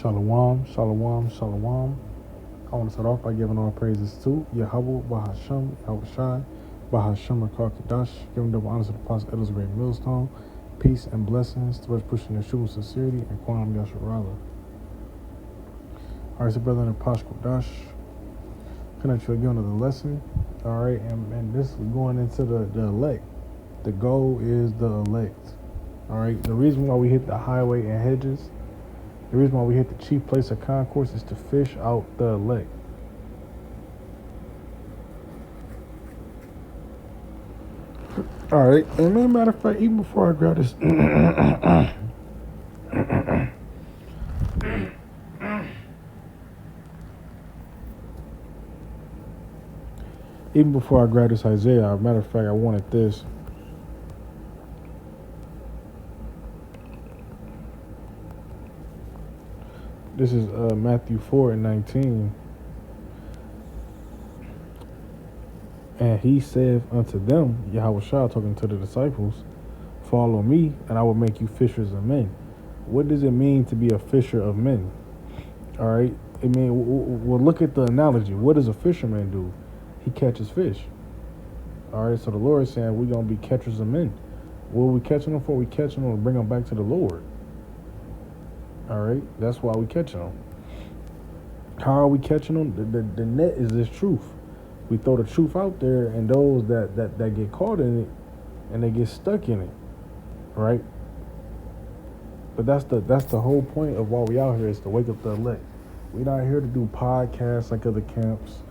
Shalom, shalom, shalom. I want to start off by giving all praises to Yahweh, Bahasham, Yahushai, Bahasham, Rakar giving double honors to the Apostle Elders of Great Millstone, peace and blessings to us pushing their true sincerity and Quantum Yasharala. All right, so brother in the Pash Kodash, connect you again to the lesson. All right, and this is going into the elect. The goal is the elect. All right, the reason why we hit the highway and hedges, the reason why we hit the chief place of concourse is to fish out the elect. All right, and as a matter of fact, even before I grab this, even before I grab this Isaiah, as a matter of fact, I wanted this. This is Matthew 4:19. And he said unto them, Yahushua talking to the disciples, follow me, and I will make you fishers of men. What does it mean to be a fisher of men? All right. I mean, we'll look at the analogy. What does a fisherman do? He catches fish. All right. So the Lord is saying we're going to be catchers of men. What are we catching them for? We catching them to bring them back to the Lord. All right. That's why we catching them. How are we catching them? The net is this truth. We throw the truth out there, and those that get caught in it, and they get stuck in it, right? But that's the whole point of why we out here, is to wake up the elect. We're not here to do podcasts like other camps,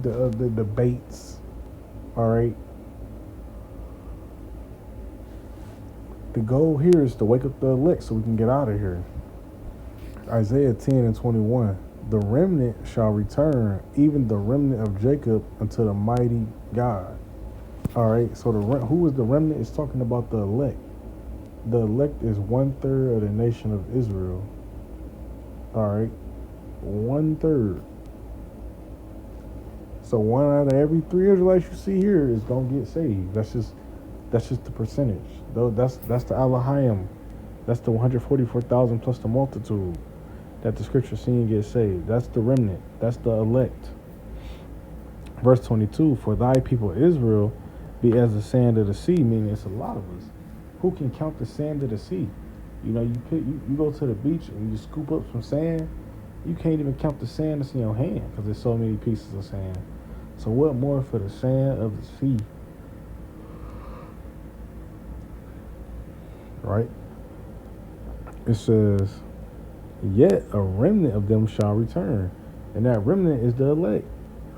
the debates, all right? The goal here is to wake up the elect so we can get out of here. Isaiah 10:21. The remnant shall return, even the remnant of Jacob, unto the mighty God. All right, so who is the remnant? It's talking about the elect. The elect is 1/3 of the nation of Israel. All right, 1/3. So 1 out of every 3 Israelites you see here is gonna get saved. That's just the percentage. Though that's the Elohim. That's the 144,000 plus the multitude that the scripture seeing get saved. That's the remnant. That's the elect. Verse 22, for thy people Israel be as the sand of the sea, meaning it's a lot of us. Who can count the sand of the sea? You know, you go to the beach and you scoop up some sand, you can't even count the sand that's in your hand because there's so many pieces of sand. So what more for the sand of the sea? Right? It says, yet a remnant of them shall return. And that remnant is the elect.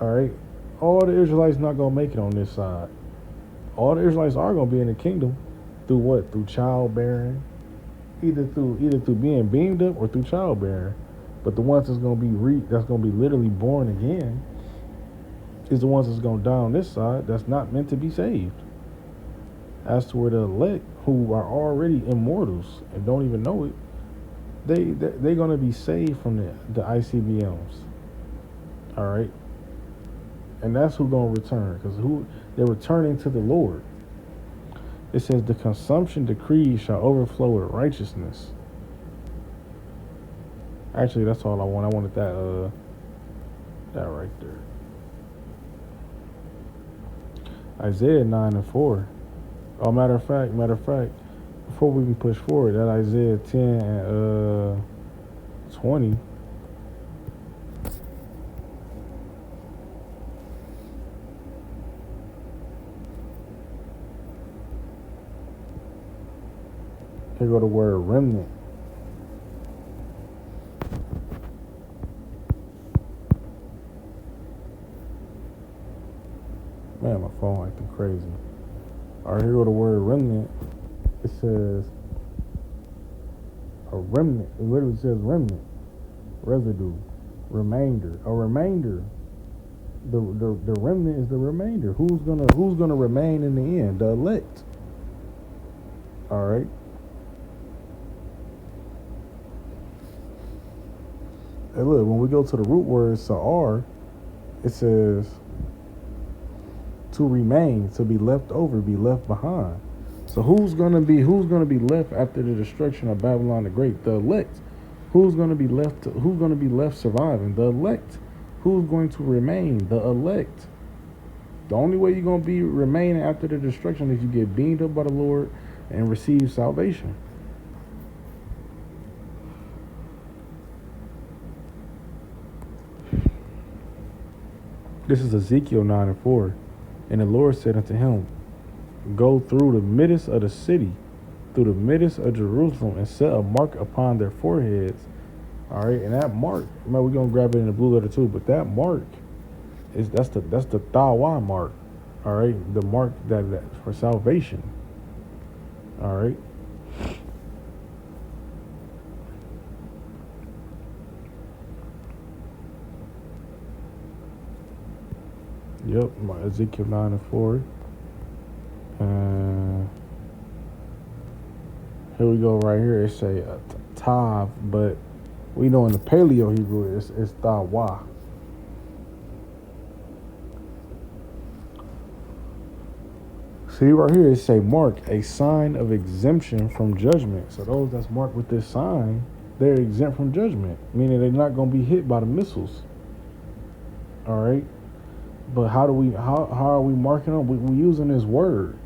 All right. All the Israelites not going to make it on this side. All the Israelites are going to be in the kingdom through what? Through childbearing. Either through being beamed up or through childbearing. But the ones that's going to be literally born again is the ones that's going to die on this side that's not meant to be saved. As to where the elect, who are already immortals and don't even know it, they're going to be saved from the ICBMs. All right. And that's who's going to return, because they're returning to the Lord. It says the consumption decree shall overflow with righteousness. Actually, that's all I want. I wanted that right there. Isaiah 9:4. Oh, matter of fact, before we can push forward, that Isaiah 10:20. Here go the word remnant. Man, my phone acting crazy. All right, here go the word remnant. It says a remnant. It literally says remnant, residue, remainder. A remainder. The remnant is the remainder. Who's gonna remain in the end? The elect. All right. Hey, look, when we go to the root word sa'ar, it says to remain, to be left over, be left behind. So who's gonna be left after the destruction of Babylon the Great? The elect. Who's going to be left? Who's going to be left surviving? The elect. Who's going to remain? The elect. The only way you're going to be remaining after the destruction is you get beamed up by the Lord and receive salvation. This is Ezekiel 9:4. And the Lord said unto him, Go through the midst of the city, through the midst of Jerusalem, and set a mark upon their foreheads. All right, and that mark, man, we're gonna grab it in the blue letter too, but that mark that's the Tawa mark. All right, the mark that for salvation. All right. Yep, my Ezekiel 9:4. Here we go right here. It say Tav, but we know in the Paleo Hebrew it's Tawa. See right here it say mark, a sign of exemption from judgment. So those that's marked with this sign, they're exempt from judgment, meaning they're not going to be hit by the missiles. All right. But how are we marking them? We using this word.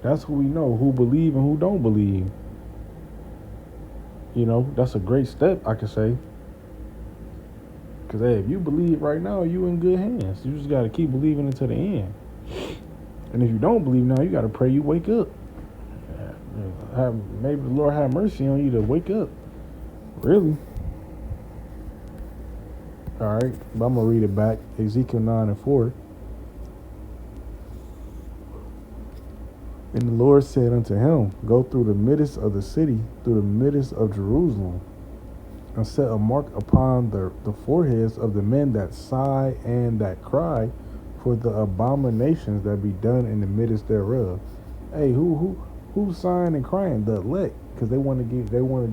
That's who we know, who believe and who don't believe. You know, that's a great step, I could say. Because, hey, if you believe right now, you in good hands. You just got to keep believing until the end. And if you don't believe now, you got to pray you wake up. Maybe the Lord have mercy on you to wake up. Really. All right, but I'm going to read it back. Ezekiel 9:4. And the Lord said unto him, Go through the midst of the city, through the midst of Jerusalem, and set a mark upon the foreheads of the men that sigh and that cry for the abominations that be done in the midst thereof. Hey, who's sighing and crying? The elect, because they want to do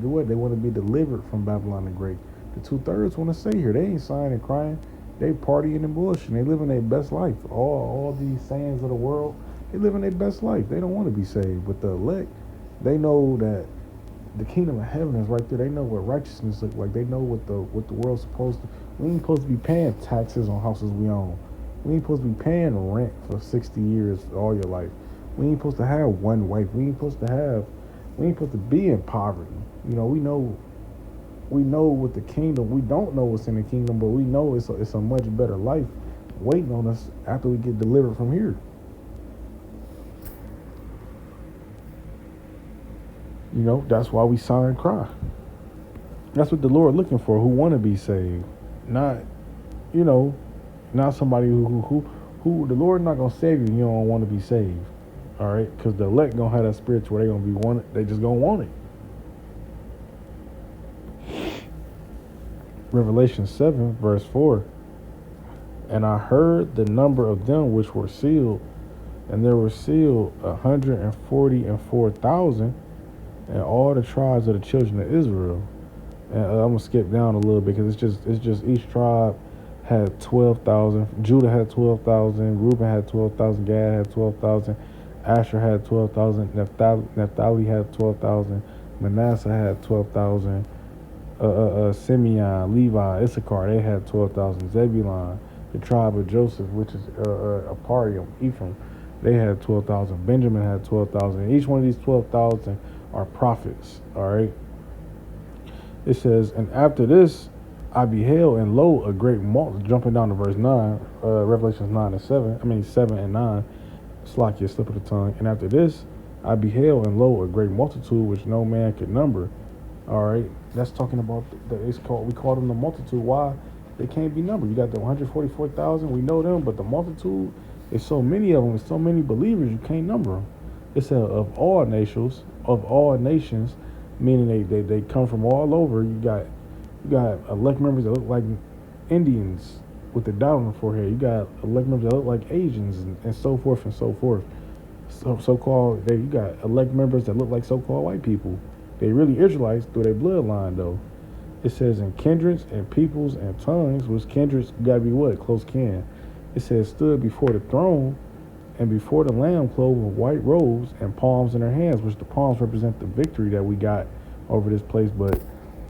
what? They want to be delivered from Babylon the Great. The 2/3 want to stay here. They ain't sighing and crying. They partying and bullshitting. They living their best life. All these sayings of the world, they living their best life. They don't want to be saved. But the elect, they know that the kingdom of heaven is right there. They know what righteousness looks like. They know what the world's supposed to. We ain't supposed to be paying taxes on houses we own. We ain't supposed to be paying rent for 60 years all your life. We ain't supposed to have one wife. We ain't supposed to be in poverty. You know, we know what the kingdom. We don't know what's in the kingdom, but we know it's a much better life waiting on us after we get delivered from here. You know, that's why we sigh and cry. That's what the Lord looking for, who want to be saved. Not, not somebody who the Lord not going to save you, you don't want to be saved. All right? Because the elect going to have that spirit where they going to be wanted. They just going to want it. Revelation 7, verse 4. And I heard the number of them which were sealed, and there were sealed 144,000, and all the tribes of the children of Israel. And I'm gonna skip down a little bit because it's just each tribe had 12,000. Judah had 12,000. Reuben had 12,000. Gad had 12,000. Asher had 12,000. Naphtali had 12,000. Manasseh had 12,000. Simeon, Levi, Issachar, they had 12,000. Zebulun, the tribe of Joseph, which is a part of Ephraim, they had 12,000. Benjamin had 12,000. Each one of these 12,000 are prophets. All right. It says, and after this, I beheld, and lo, a great multitude. Jumping down to verse 9, Revelations 7 and 9. Slack your slip of the tongue. And after this, I beheld, and lo, a great multitude which no man could number. All right, that's talking about we call them the multitude. Why? They can't be numbered. You got the 144,000. We know them, but the multitude is so many of them. There's so many believers. You can't number them. It's of all nations, meaning they come from all over. You got elect members that look like Indians with the dot on the forehead. You got elect members that look like Asians and so forth and so forth. So-called, you got elect members that look like so-called white people. They really Israelites through their bloodline, though. It says in kindreds and peoples and tongues, which kindreds got to be what? Close kin. It says stood before the throne and before the Lamb clothed with white robes and palms in their hands, which the palms represent the victory that we got over this place, but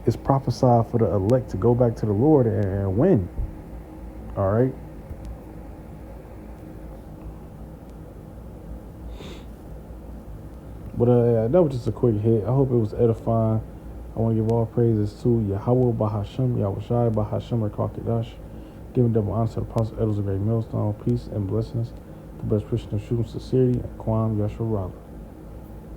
it's prophesied for the elect to go back to the Lord and win. All right. But that was just a quick hit. I hope it was edifying. I want to give all praises to Yahweh Bahasham, Yahweh Shai Bahasham Rakakadash, giving double honor to the Apostle Elders of Great Millstone, peace and blessings, the best Christian of shooting sincerity, and Kwam Yashua Raleigh.